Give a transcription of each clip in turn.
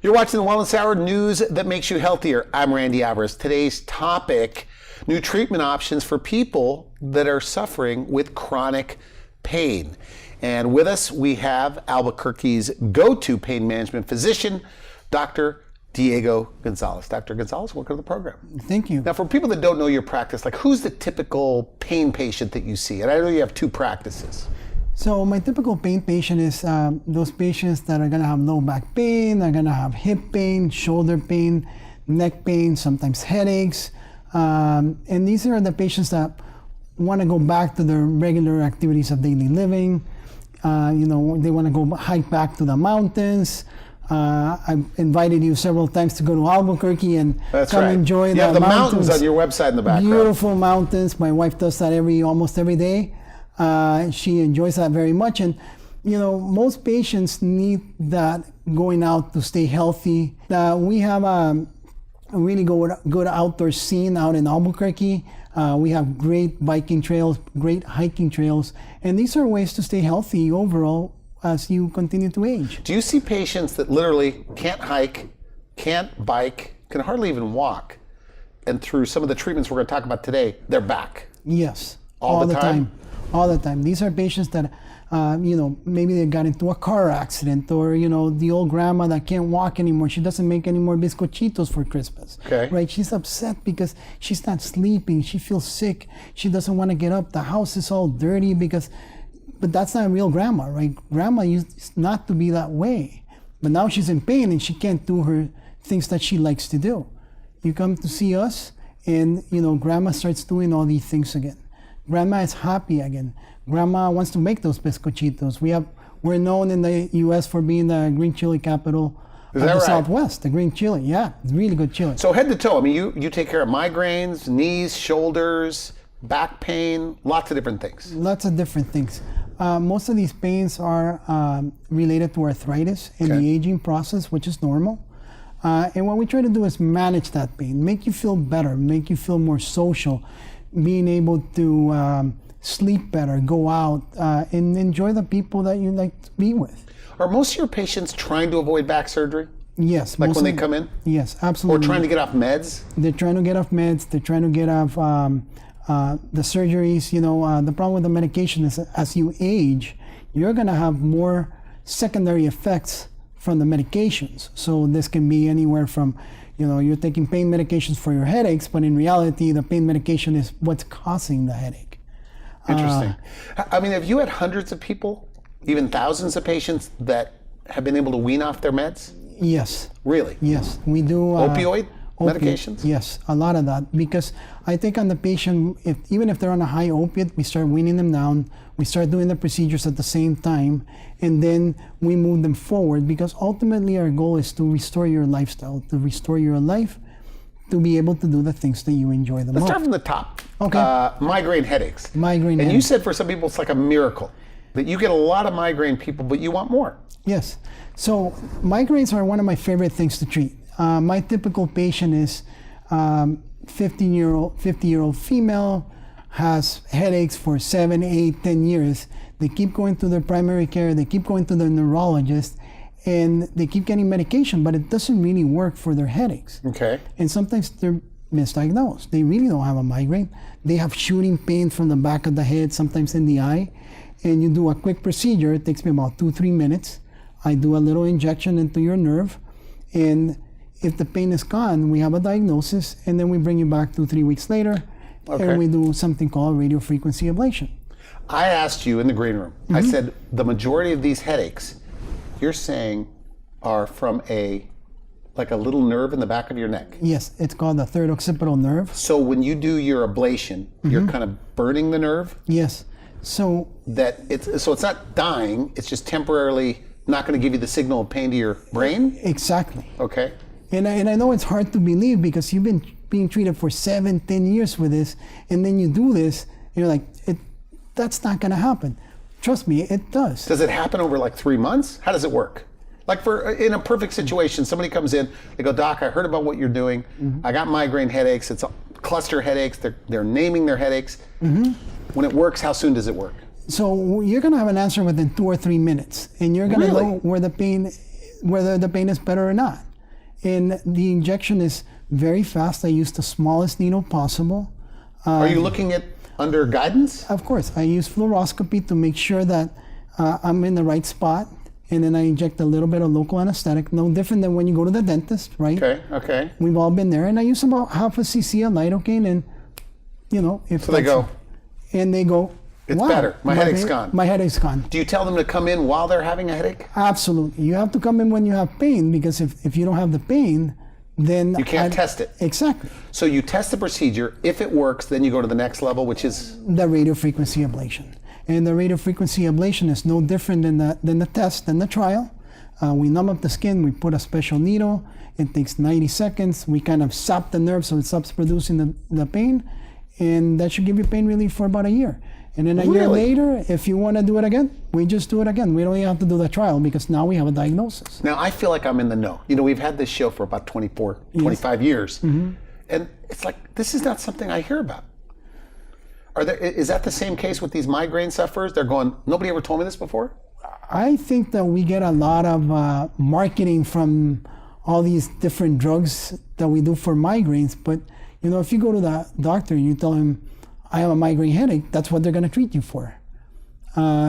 You're watching the Wellness Hour, news that makes you healthier. I'm Randy Alvarez. Today's topic, new treatment options for people that are suffering with chronic pain. And with us, we have Albuquerque's go-to pain management physician, Dr. Diego Gonzalez. Dr. Gonzalez, welcome to the program. Thank you. Now, for people that don't know your practice, like who's the typical pain patient that you see? And I know you have two practices. So my typical pain patient is those patients that are going to have low back pain, are going to have hip pain, shoulder pain, neck pain, sometimes headaches. And these are the patients that want to go back to their regular activities of daily living. They want to go hike back to the mountains. I've invited you several times to go to Albuquerque and enjoy the mountains on your website in the background. Beautiful mountains. My wife does that almost every day. She enjoys that very much, and most patients need that going out to stay healthy. We have a really good outdoor scene out in Albuquerque. We have great biking trails, great hiking trails, and these are ways to stay healthy overall as you continue to age. Do you see patients that literally can't hike, can't bike, can hardly even walk, and through some of the treatments we're going to talk about today, they're back? Yes. All the time? All the time. These are patients that, maybe they got into a car accident, or, the old grandma that can't walk anymore. She doesn't make any more bizcochitos for Christmas. Okay. Right? She's upset because she's not sleeping. She feels sick. She doesn't want to get up. The house is all dirty but that's not real grandma, right? Grandma used not to be that way. But now she's in pain and she can't do her things that she likes to do. You come to see us and, grandma starts doing all these things again. Grandma is happy again. Grandma wants to make those bizcochitos. We're known in the U.S. for being the green chili capital of the Southwest. The green chili, yeah, it's really good chili. So head to toe, I mean, you take care of migraines, knees, shoulders, back pain, lots of different things. Lots of different things. Most of these pains are related to arthritis and the aging process, which is normal. And what we try to do is manage that pain, make you feel better, make you feel more social, being able to sleep better, go out, and enjoy the people that you like to be with. Are most of your patients trying to avoid back surgery? Yes. Like when they come in? Yes, absolutely. Or trying to get off meds? They're trying to get off meds. They're trying to get off the surgeries. The problem with the medication is as you age, you're going to have more secondary effects from the medications. So this can be anywhere from you're taking pain medications for your headaches, but in reality, the pain medication is what's causing the headache. Interesting. I mean, have you had hundreds of people, even thousands of patients that have been able to wean off their meds? Yes. Really? Yes, we do. Opioid medications? Yes, a lot of that. Because I think on the patient, even if they're on a high opiate, we start weaning them down. We start doing the procedures at the same time, and then we move them forward, because ultimately our goal is to restore your lifestyle, to restore your life, to be able to do the things that you enjoy the most. Let's start from the top. Okay. Migraine headaches. Migraine And headaches. you said for some people it's like a miracle, that you get a lot of migraine people, but you want more. Yes. So migraines are one of my favorite things to treat. My typical patient is 50-year-old female, has headaches for 7, 8, 10 years. They keep going to their primary care, they keep going to their neurologist, and they keep getting medication, but it doesn't really work for their headaches. Okay. And sometimes they're misdiagnosed. They really don't have a migraine. They have shooting pain from the back of the head, sometimes in the eye. And you do a quick procedure. It takes me about 2-3 minutes. I do a little injection into your nerve, and if the pain is gone, we have a diagnosis, and then we bring you back 2-3 weeks later, and we do something called radiofrequency ablation. I asked you in the green room, I said the majority of these headaches, you're saying, are from a little nerve in the back of your neck. Yes, it's called the third occipital nerve. So when you do your ablation, you're kind of burning the nerve? Yes. So it's not dying, it's just temporarily not going to give you the signal of pain to your brain? Exactly. Okay. And I know it's hard to believe, because you've been being treated for 7, 10 years with this, and then you do this, and you're like, that's not going to happen. Trust me, it does. Does it happen over like 3 months? How does it work? Like in a perfect situation, somebody comes in, they go, Doc, I heard about what you're doing. I got migraine headaches. It's cluster headaches. They're naming their headaches. When it works, how soon does it work? So you're going to have an answer within 2 or 3 minutes, and you're going to know where the pain, whether the pain is better or not. And the injection is very fast. I use the smallest needle possible. Are you looking at under guidance? Of course, I use fluoroscopy to make sure that I'm in the right spot. And then I inject a little bit of local anesthetic, no different than when you go to the dentist, right? Okay. We've all been there. And I use about half a cc of lidocaine, and if So they go, and they go, it's wow, better. My headache's gone. My headache's gone. Do you tell them to come in while they're having a headache? Absolutely. You have to come in when you have pain, because if you don't have the pain, then You can't test it. Exactly. So you test the procedure. If it works, then you go to the next level, which is? The radiofrequency ablation. And the radiofrequency ablation is no different than the test, than the trial. We numb up the skin, we put a special needle, it takes 90 seconds, we kind of sap the nerve so it stops producing the pain, and that should give you pain relief for about a year. And then a year later, if you want to do it again, we just do it again. We don't even have to do the trial, because now we have a diagnosis. Now, I feel like I'm in the know. We've had this show for about 24, 25 years, and it's like, this is not something I hear about. Is that the same case with these migraine sufferers? They're going, nobody ever told me this before? I think that we get a lot of marketing from all these different drugs that we do for migraines. But, if you go to the doctor and you tell him, I have a migraine headache, that's what they're going to treat you for.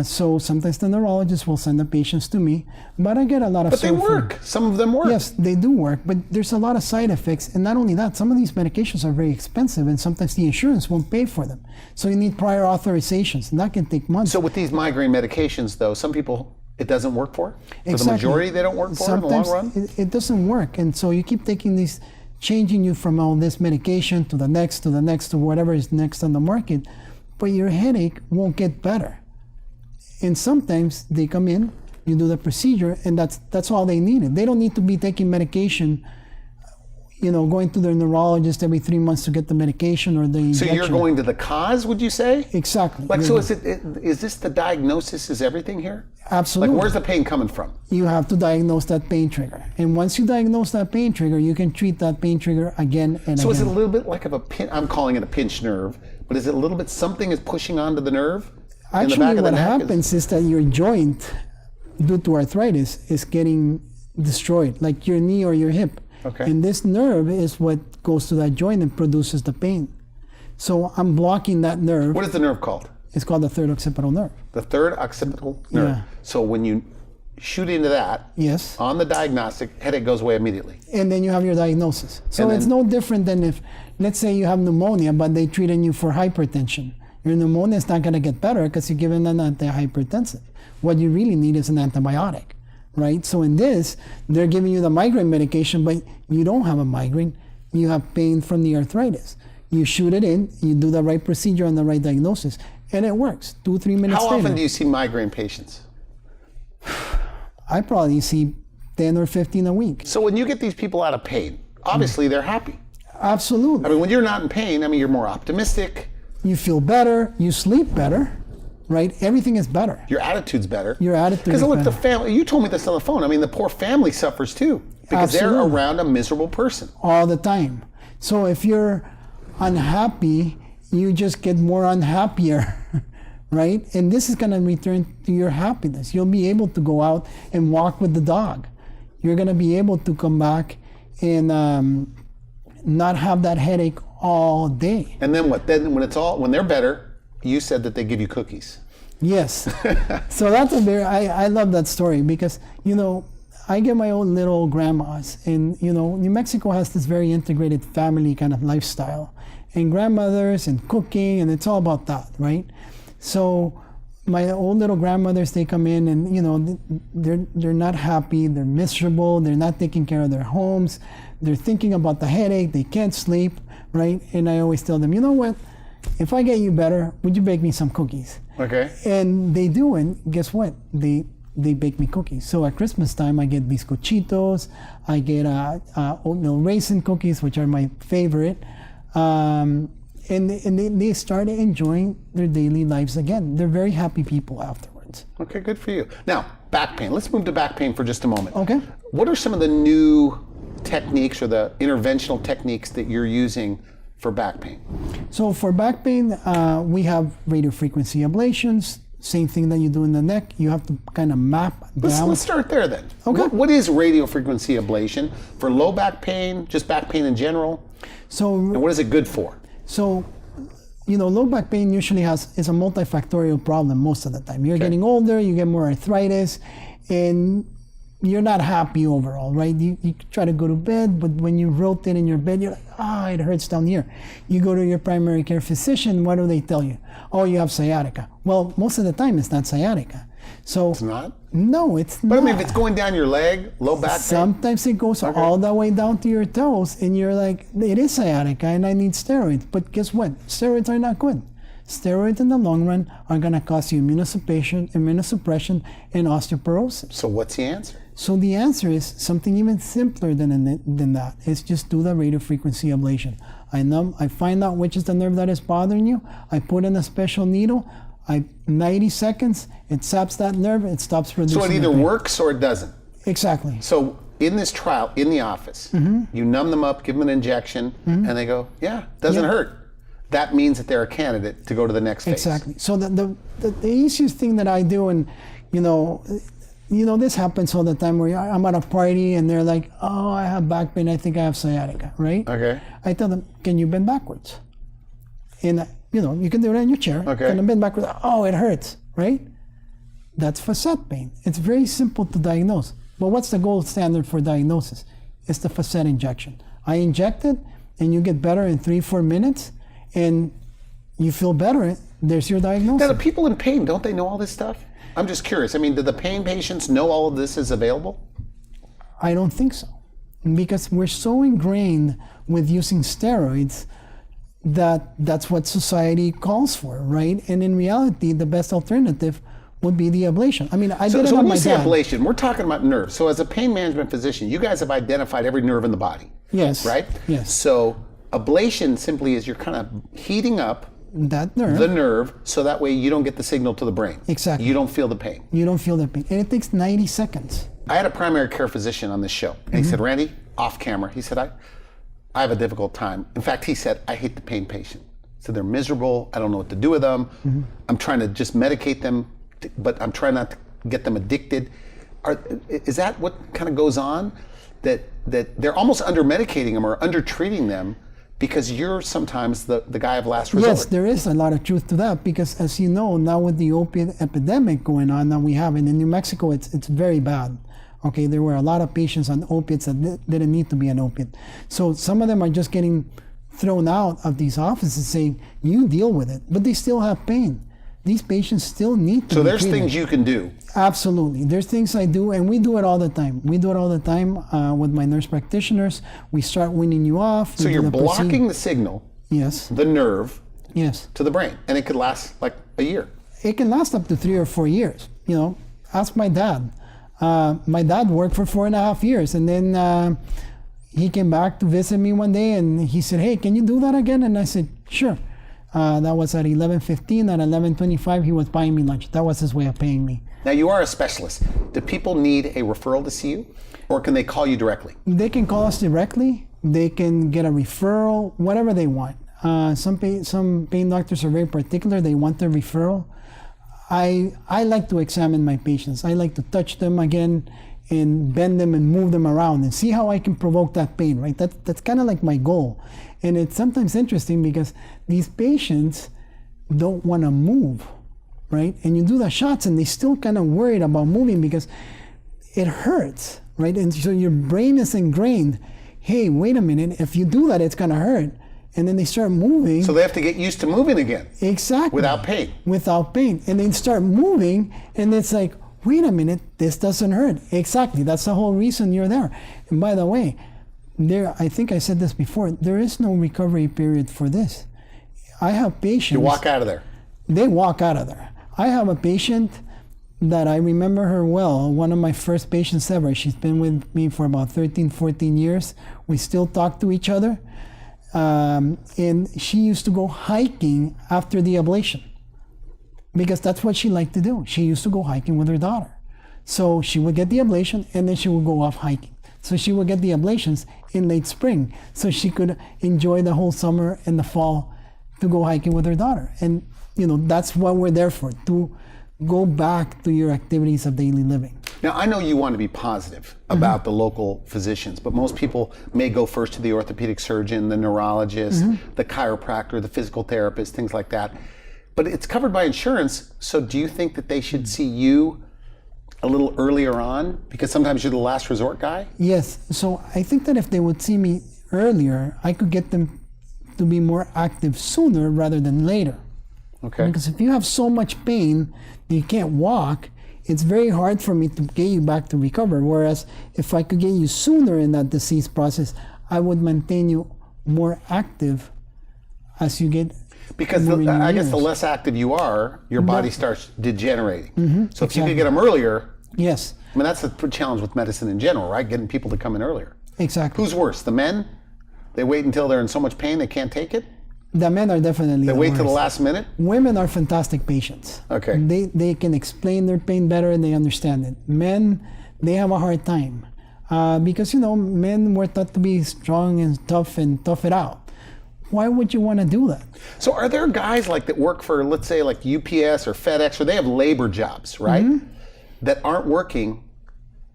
So sometimes the neurologist will send the patients to me, but I get a lot of. But they work. Some of them work. Yes, they do work, but there's a lot of side effects, and not only that, some of these medications are very expensive, and sometimes the insurance won't pay for them. So you need prior authorizations, and that can take months. So with these migraine medications, though, some people it doesn't work for. For Exactly. the majority, they don't work for in the long run. It doesn't work, and so you keep taking these, changing you from all this medication to the next, to whatever is next on the market, but your headache won't get better. And sometimes they come in, you do the procedure, and that's all they needed. They don't need to be taking medication, going to their neurologist every 3 months to get the medication or the injection. So you're going to the cause, would you say? Exactly. So is this the diagnosis is everything here? Absolutely. Like, where's the pain coming from? You have to diagnose that pain trigger. And once you diagnose that pain trigger, you can treat that pain trigger again and again. So is it a little bit like I'm calling it a pinched nerve, but is it a little bit something is pushing onto the nerve? Actually, what happens is that your joint, due to arthritis, is getting destroyed, like your knee or your hip. Okay. And this nerve is what goes to that joint and produces the pain. So I'm blocking that nerve. What is the nerve called? It's called the third occipital nerve. The third occipital nerve. Yeah. So when you shoot into that, yes, on the diagnostic, headache goes away immediately. And then you have your diagnosis. So it's no different than if, let's say you have pneumonia, but they treated you for hypertension. Your pneumonia is not going to get better because you're given an antihypertensive. What you really need is an antibiotic, right? So in this, they're giving you the migraine medication, but you don't have a migraine. You have pain from the arthritis. You shoot it in, you do the right procedure and the right diagnosis, and it works. 2-3 minutes later. How often do you see migraine patients? I probably see 10 or 15 a week. So when you get these people out of pain, obviously they're happy. Absolutely. I mean, when you're not in pain, you're more optimistic. You feel better, you sleep better, right? Everything is better. Your attitude's better. Your attitude is better. Because look, the family, you told me this on the phone. The poor family suffers too. Because they're around a miserable person. All the time. So if you're unhappy, you just get more unhappier, right? And this is going to return to your happiness. You'll be able to go out and walk with the dog. You're going to be able to come back and not have that headache all day. And then what? Then when they're better, you said that they give you cookies. Yes. So that's I love that story because, I get my own little grandmas, and New Mexico has this very integrated family kind of lifestyle, and grandmothers and cooking, and it's all about that, right? So my old little grandmothers, they come in and they're not happy, they're miserable, they're not taking care of their homes, they're thinking about the headache, they can't sleep, right? And I always tell them, you know what? If I get you better, would you bake me some cookies? Okay. And they do, and guess what? They bake me cookies. So at Christmas time, I get biscochitos, I get oatmeal raisin cookies, which are my favorite. And they start enjoying their daily lives again. They're very happy people afterwards. Okay, good for you. Now, back pain. Let's move to back pain for just a moment. Okay. What are some of the new techniques or the interventional techniques that you're using for back pain? So for back pain, we have radiofrequency ablations. Same thing that you do in the neck. You have to kind of map down. Let's start there then. Okay. What is radiofrequency ablation for low back pain, just back pain in general? So, And what is it good for? so, low back pain usually is a multifactorial problem most of the time. You're getting older, you get more arthritis, and you're not happy overall, right? You try to go to bed, but when you rotate in your bed, you're like, it hurts down here. You go to your primary care physician, what do they tell you? Oh, you have sciatica. Well, most of the time it's not sciatica. So It's not? no, it's not. But I mean, if it's going down your leg, low back pain. Sometimes it goes all the way down to your toes, and you're like, it is sciatica, and I need steroids. But guess what? Steroids are not good. Steroids in the long run are going to cause you immunosuppression, and osteoporosis. So what's the answer? So the answer is something even simpler than that. It's just do the radiofrequency ablation. I find out which is the nerve that is bothering you. I put in a special needle. 90 seconds, it saps that nerve, it stops producing. So it either the pain. works or it doesn't. Exactly. So in this trial, in the office, you numb them up, give them an injection, and they go, yeah, doesn't hurt. That means that they're a candidate to go to the next phase. Exactly. So the easiest thing that I do, and this happens all the time where I'm at a party and they're like, oh, I have back pain, I think I have sciatica, right? Okay. I tell them, can you bend backwards? And you can do it in your chair. Okay. Can you bend backwards? Oh, it hurts, right? That's facet pain. It's very simple to diagnose. But what's the gold standard for diagnosis? It's the facet injection. I inject it and you get better in 3-4 minutes and you feel better. There's your diagnosis. Now, the people in pain, don't they know all this stuff? I'm just curious. I mean, do the pain patients know all of this is available? I don't think so. Because we're so ingrained with using steroids that's what society calls for, right? And in reality, the best alternative would be the ablation. I mean, I did it so on when my you say dad. ablation, we're talking about nerves. So as a pain management physician, you guys have identified every nerve in the body. Yes. Right? Yes. So ablation simply is you're kind of heating up That nerve. the nerve so that way you don't get the signal to the brain. Exactly. You don't feel the pain. You don't feel the pain. And it takes 90 seconds. I had a primary care physician on this show, and he said, Randy, off camera, he said, I have a difficult time. In fact, he said, I hate the pain patient. So they're miserable. I don't know what to do with them. I'm trying to just medicate them, but I'm trying not to get them addicted. Is that what kind of goes on? That they're almost under medicating them or under treating them because you're sometimes the guy of last resort. Yes, there is a lot of truth to that because as you know, now with the opiate epidemic going on that we have, and in New Mexico, it's very bad. Okay, there were a lot of patients on opiates that didn't need to be on opiate. So some of them are just getting thrown out of these offices saying, you deal with it, but they still have pain. These patients still need to So be there's treated. things you can do. Absolutely. There's things I do, and we do it all the time. We do it all the time with my nurse practitioners. We start weaning you off. So you're blocking the signal, Yes. the nerve, Yes. to the brain, and it could last like a year. It can last up to 3 or 4 years. Ask my dad. My dad worked for 4.5 years, and then he came back to visit me one day, and he said, "Hey, can you do that again?" And I said, "Sure." That was at 11:15. At 11:25, he was buying me lunch. That was his way of paying me. Now you are a specialist. Do people need a referral to see you, or can they call you directly? They can call us directly. They can get a referral, whatever they want. Some pain doctors are very particular. They want their referral. I like to examine my patients. I like to touch them again and bend them and move them around and see how I can provoke that pain, right? That's kind of like my goal. And it's sometimes interesting because these patients don't want to move, right? And you do the shots and they still kind of worried about moving because it hurts, right? And so your brain is ingrained, hey, wait a minute, if you do that, it's going to hurt. And then they start moving. So they have to get used to moving again. Exactly. Without pain. Without pain. And they start moving and it's like, wait a minute, this doesn't hurt. Exactly. That's the whole reason you're there. And by the way, I think I said this before, there is no recovery period for this. I have patients. You walk out of there. They walk out of there. I have a patient that I remember her well, one of my first patients ever. She's been with me for about 13, 14 years. We still talk to each other. And she used to go hiking after the ablation because that's what she liked to do. She used to go hiking with her daughter. So she would get the ablation and then she would go off hiking. So she would get the ablations in late spring so she could enjoy the whole summer and the fall to go hiking with her daughter. And that's what we're there for, to go back to your activities of daily living. Now, I know you want to be positive about the local physicians, but most people may go first to the orthopedic surgeon, the neurologist, the chiropractor, the physical therapist, things like that. But it's covered by insurance, so do you think that they should see you a little earlier on? Because sometimes you're the last resort guy? Yes, so I think that if they would see me earlier, I could get them to be more active sooner rather than later. Okay. Because if you have so much pain that you can't walk, it's very hard for me to get you back to recover. Whereas if I could get you sooner in that disease process, I would maintain you more active as you get. Because I guess the less active you are, your body starts degenerating. So if you could get them earlier, yes, I mean, that's the challenge with medicine in general, right? Getting people to come in earlier. Exactly. Who's worse, the men? They wait until they're in so much pain they can't take it? The men are definitely They the wait till the worst. last minute? Women are fantastic patients. Okay. They can explain their pain better and they understand it. Men, they have a hard time because, men were taught to be strong and tough it out. Why would you want to do that? So are there guys like that work for, let's say, like UPS or FedEx, or they have labor jobs, right? That aren't working,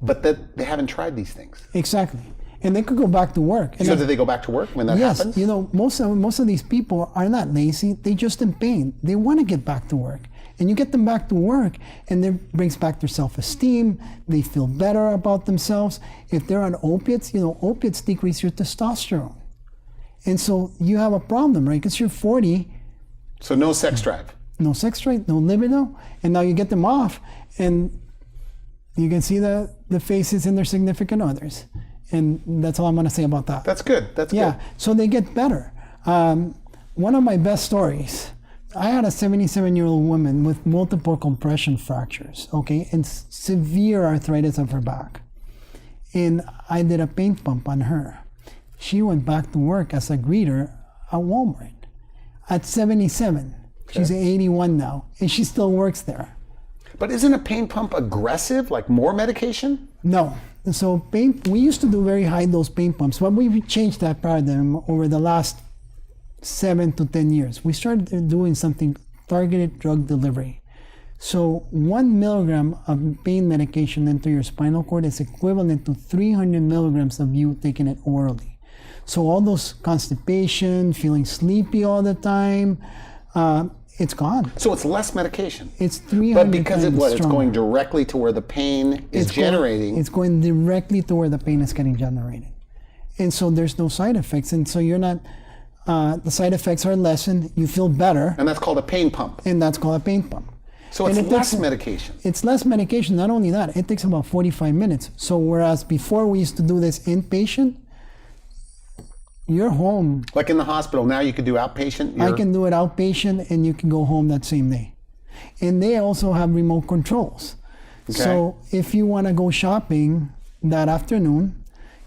but that they haven't tried these things? Exactly. And they could go back to work. And So do they go back to work when that happens? Yes, most of these people are not lazy. They just in pain. They want to get back to work. And you get them back to work, and it brings back their self-esteem. They feel better about themselves. If they're on opiates, opiates decrease your testosterone. And so you have a problem, right? Because you're 40. So no sex drive. No sex drive, no libido. And now you get them off, and you can see the faces in their significant others. And that's all I'm going to say about that. That's good. That's Yeah, good. so they get better. One of my best stories, I had a 77-year-old woman with multiple compression fractures, okay, and severe arthritis of her back. And I did a pain pump on her. She went back to work as a greeter at Walmart at 77. Okay. She's 81 now, and she still works there. But isn't a pain pump aggressive, like more medication? No. So we used to do very high dose pain pumps, but we changed that paradigm over the last 7 to 10 years. We started doing something, targeted drug delivery. So 1 milligram of pain medication into your spinal cord is equivalent to 300 milligrams of you taking it orally. So all those constipation, feeling sleepy all the time, it's gone. So it's less medication. It's 300 But because times it's going directly to where the pain is generating. It's going directly to where the pain is getting generated. And so there's no side effects. And so you're not, the side effects are lessened, you feel better. And that's called a pain pump. And that's called a pain pump. So it's less medication. It's less medication. Not only that, it takes about 45 minutes. So whereas before we used to do this inpatient, you're home. Like in the hospital, now you could do outpatient? I can do it outpatient, and you can go home that same day. And they also have remote controls. Okay. So if you want to go shopping that afternoon,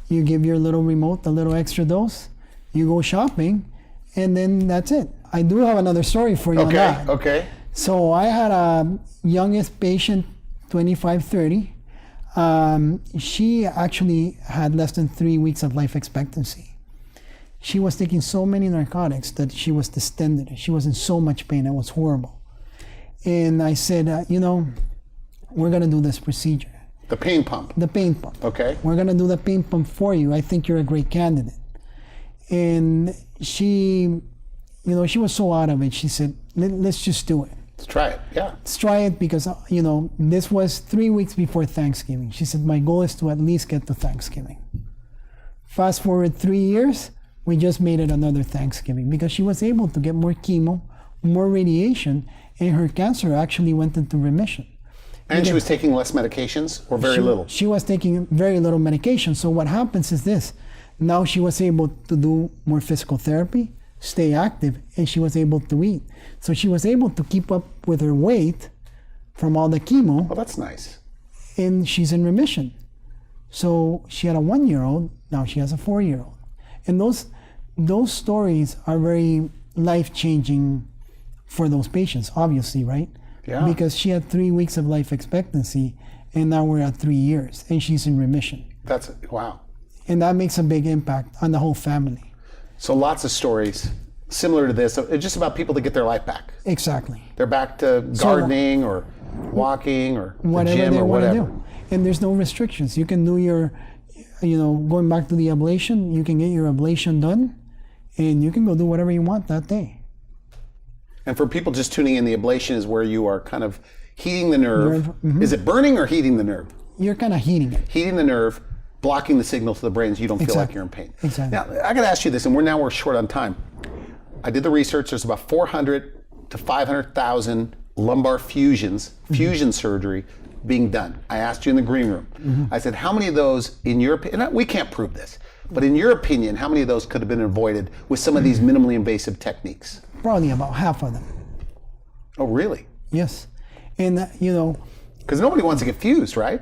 you give your little remote a little extra dose, you go shopping, and then that's it. I do have another story for you on that. Okay. So I had a youngest patient, 25, 30. She actually had less than 3 weeks of life expectancy. She was taking so many narcotics that she was distended. She was in so much pain. It was horrible. And I said, we're going to do this procedure. The pain pump. The pain pump. Okay. We're going to do the pain pump for you. I think you're a great candidate. And she, she was so out of it. She said, let's just do it. Let's try it. Yeah. Let's try it because, this was 3 weeks before Thanksgiving. She said, my goal is to at least get to Thanksgiving. Fast forward 3 years, we just made it another Thanksgiving because she was able to get more chemo, more radiation, and her cancer actually went into remission. And she was taking less medications or very little? She was taking very little medication. So what happens is this. Now she was able to do more physical therapy, stay active, and she was able to eat. So she was able to keep up with her weight from all the chemo. Oh, that's nice. And she's in remission. So she had a 1-year-old, now she has a 4-year-old. And those stories are very life-changing for those patients, obviously, right? Yeah. Because she had 3 weeks of life expectancy, and now we're at 3 years, and she's in remission. Wow. And that makes a big impact on the whole family. So lots of stories similar to this. It's just about people to get their life back. Exactly. They're back to gardening or walking or the Whatever gym they or want to whatever. do. And there's no restrictions. You can do your, going back to the ablation, you can get your ablation done and you can go do whatever you want that day. And for people just tuning in, the ablation is where you are kind of heating the nerve. Mm-hmm. Is it burning or heating the nerve? You're kind of heating it. Heating the nerve, blocking the signal to the brain so you don't feel like Exactly. you're in pain. Exactly. Now, I got to ask you this, and we're short on time. I did the research. There's about 400 to 500,000 lumbar fusion surgery being done. I asked you in the green room. I said, how many of those, in your opinion, we can't prove this, but in your opinion, how many of those could have been avoided with some of these minimally invasive techniques? Probably about half of them. Oh, really? Yes. And, Because nobody wants to get fused, right?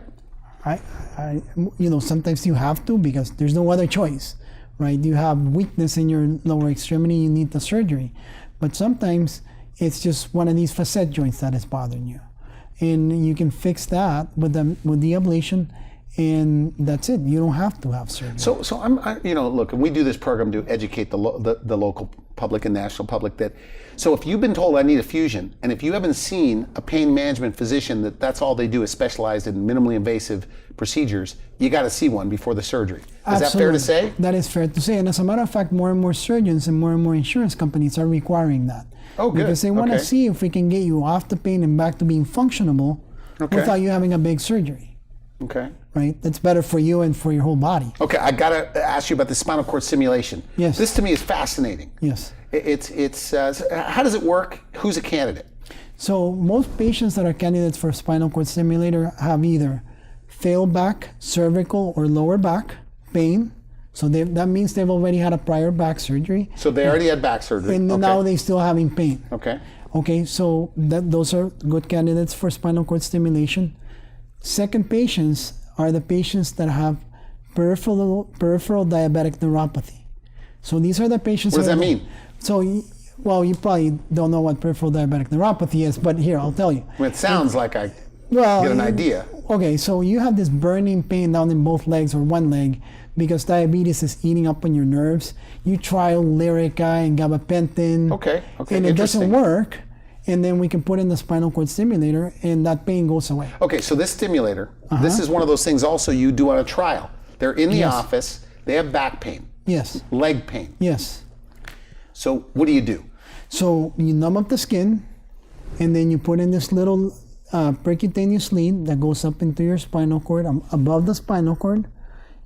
sometimes you have to because there's no other choice, right? You have weakness in your lower extremity, you need the surgery. But sometimes it's just one of these facet joints that is bothering you. And you can fix that with the ablation, and that's it. You don't have to have surgery. So look, and we do this program to educate the local public and national public that, so if you've been told I need a fusion, and if you haven't seen a pain management physician that's all they do is specialized in minimally invasive procedures, you got to see one before the surgery. Is that fair to say? That is fair to say. And as a matter of fact, more and more surgeons and more insurance companies are requiring that. Oh, good. Because they want to see if we can get you off the pain and back to being functionable without you having a big surgery. Okay. Right? That's better for you and for your whole body. Okay, I got to ask you about the spinal cord stimulation. Yes. This to me is fascinating. Yes. It's how does it work? Who's a candidate? So most patients that are candidates for spinal cord stimulator have either failed back, cervical, or lower back pain. So that means they've already had a prior back surgery. So they already had back surgery. And now they're still having pain. Okay. Okay, so those are good candidates for spinal cord stimulation. Second patients are the patients that have peripheral diabetic neuropathy. So these are the patients. What does that mean? So, you probably don't know what peripheral diabetic neuropathy is, but here, I'll tell you. Well, it sounds like I get an idea. Okay, so you have this burning pain down in both legs or one leg because diabetes is eating up on your nerves. You try Lyrica and gabapentin. Okay, and it doesn't work. And then we can put in the spinal cord stimulator and that pain goes away. Okay, so this stimulator, this is one of those things also you do on a trial. They're in the office, they have back pain. Yes. Leg pain. Yes. So what do you do? So you numb up the skin and then you put in this little percutaneous lead that goes up into your spinal cord, above the spinal cord.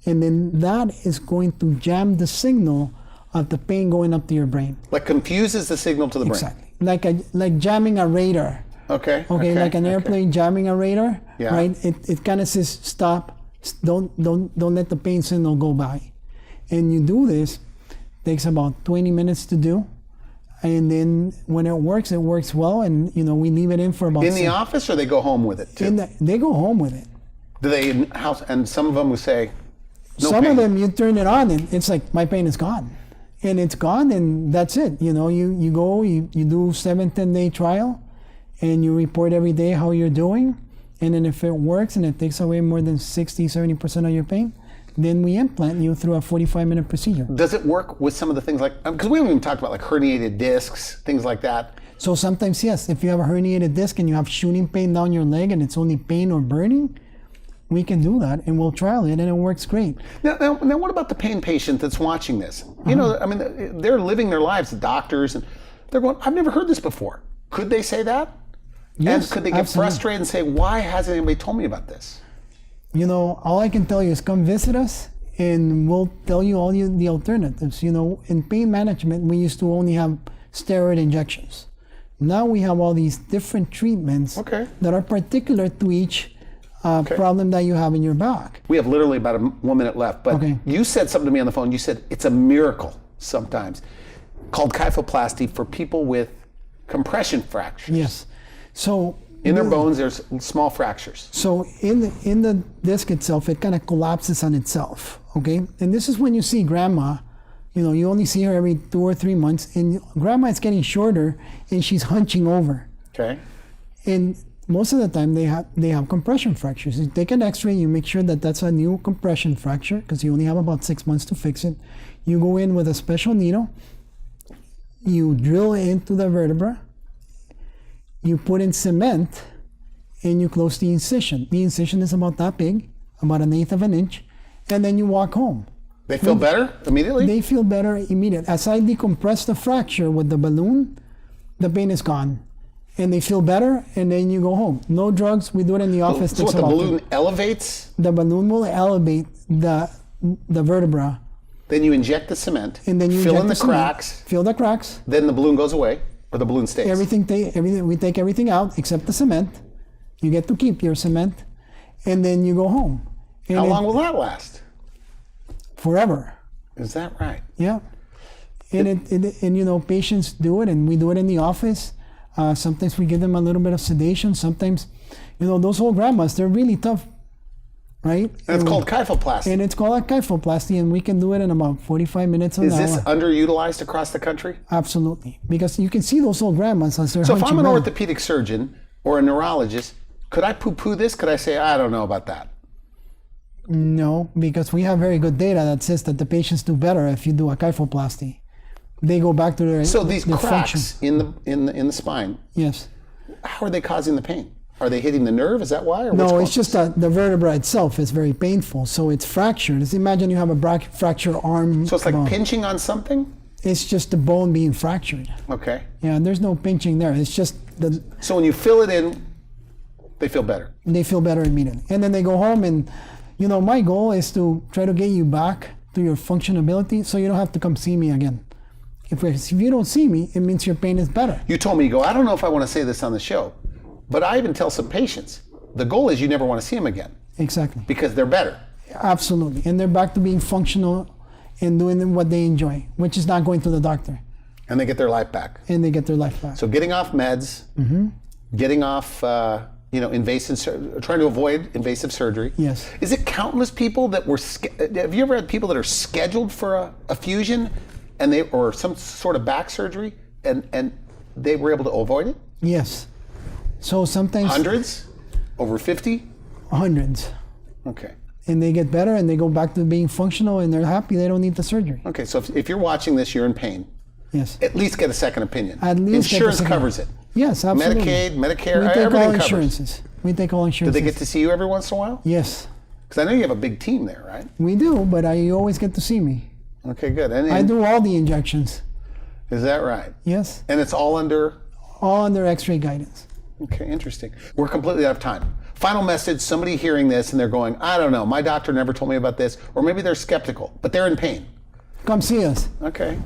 And then that is going to jam the signal of the pain going up to your brain. Like confuses the signal to the brain. Exactly. Like jamming a radar. Okay. Like an airplane jamming a radar. Yeah. Right. It kind of says stop. Don't let the pain signal go by. And you do this. Takes about 20 minutes to do. And then when it works well. And we leave it in for about. In the office, or they go home with it too? They go home with it. Do they in house? And some of them will say, no Some pain. of them you turn it on and it's like my pain is gone. And it's gone, and that's it. You go, you do 7-10 day trial, and you report every day how you're doing. And then if it works and it takes away more than 60-70% of your pain, then we implant you through a 45-minute procedure. Does it work with some of the things like, because we haven't even talked about like herniated discs, things like that. So sometimes, yes, if you have a herniated disc and you have shooting pain down your leg and it's only pain or burning, we can do that and we'll trial it and it works great. Now what about the pain patient that's watching this? They're living their lives, the doctors, and they're going, I've never heard this before. Could they say that? Yes, and could they get absolutely. frustrated and say, why hasn't anybody told me about this? All I can tell you is come visit us and we'll tell you all the alternatives. In pain management, we used to only have steroid injections. Now we have all these different treatments that are particular to each problem that you have in your back. We have literally about 1 minute left, but you said something to me on the phone. You said it's a miracle sometimes, called kyphoplasty for people with compression fractures. Yes. So in their bones, there's small fractures. So in the disc itself, it kind of collapses on itself. Okay, and this is when you see grandma. You only see her every 2 or 3 months, and grandma is getting shorter, and she's hunching over. Okay. And most of the time they have compression fractures. You take an X-ray, you make sure that that's a new compression fracture because you only have about 6 months to fix it. You go in with a special needle, you drill into the vertebra, you put in cement, and you close the incision. The incision is about that big, about 1/8 of an inch, and then you walk home. They feel better immediately? They feel better immediately. As I decompress the fracture with the balloon, the pain is gone. And they feel better, and then you go home. No drugs. We do it in the office. So what, the balloon elevates? The balloon will elevate the vertebra. Then you inject the cement, And then you fill inject in the cement, cracks. Fill the cracks. Then the balloon goes away, or the balloon stays? Everything. We take everything out except the cement. You get to keep your cement, and then you go home. And How long will that last? Forever. Is that right? Yeah. And you know, patients do it, and we do it in the office. Sometimes we give them a little bit of sedation. Sometimes, you know, those old grandmas, they're really tough, right? And it's called kyphoplasty. And it's called a kyphoplasty, and we can do it in about 45 minutes an hour. Is this underutilized across the country? Absolutely. Because you can see those old grandmas as they're So if I'm hunching an down. orthopedic surgeon or a neurologist, could I poo-poo this? Could I say, I don't know about that? No, because we have very good data that says that the patients do better if you do a kyphoplasty. They go back to their So these their cracks function. in the spine, Yes. how are they causing the pain? Are they hitting the nerve? Is that why? Or what's No, causing it's just that the vertebra itself is very painful, so it's fractured. Just imagine you have a fractured arm. So it's like bone. pinching on something? It's just the bone being fractured. Okay. Yeah, there's no pinching there. It's just So when you fill it in, they feel better. they feel better immediately. And then they go home, and you know, my goal is to try to get you back to your functionability so you don't have to come see me again. If you don't see me, it means your pain is better. You told me, you go, I don't know if I want to say this on the show, but I even tell some patients, the goal is you never want to see them again Exactly. because they're better. Absolutely. And they're back to being functional and doing what they enjoy, which is not going to the doctor. And they get their life back. And they get their life back. So getting off meds, getting off, trying to avoid invasive surgery. Yes. Is it countless people that were, have you ever had people that are scheduled for a fusion and or some sort of back surgery and they were able to avoid it? Yes. So sometimes Hundreds? Over 50? hundreds. Okay. And they get better and they go back to being functional and they're happy they don't need the surgery. Okay, so if you're watching this, you're in pain, Yes. at least get a second opinion. At least get a Insurance second- covers it. Yes, absolutely. Medicaid, Medicare, We take everything all covers. insurances. We take all Do insurances. they get to see you every once in a while? Yes. Because I know you have a big team there, right? We do, but you always get to see me. Okay, good. And I do all the injections. Is that right? Yes. And it's all under. All under x-ray guidance. Okay, interesting. We're completely out of time. Final message, somebody hearing this and they're going, I don't know, my doctor never told me about this, or maybe they're skeptical, but they're in pain. Come see us. Okay.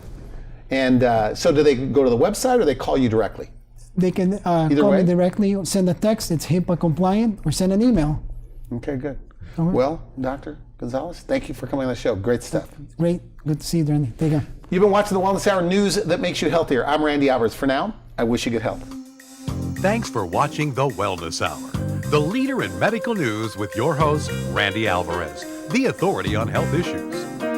And so do they go to the website or they call you directly? They can call way? me directly, send a text, it's HIPAA compliant, or send an email. Okay, good. All right. Well, Dr. Gonzalez, thank you for coming on the show. Great stuff. Great. Good to see you, Randy. Take care. You've been watching the Wellness Hour, news that makes you healthier. I'm Randy Alvarez. For now, I wish you good health. Thanks for watching The Wellness Hour, the leader in medical news with your host, Randy Alvarez, the authority on health issues.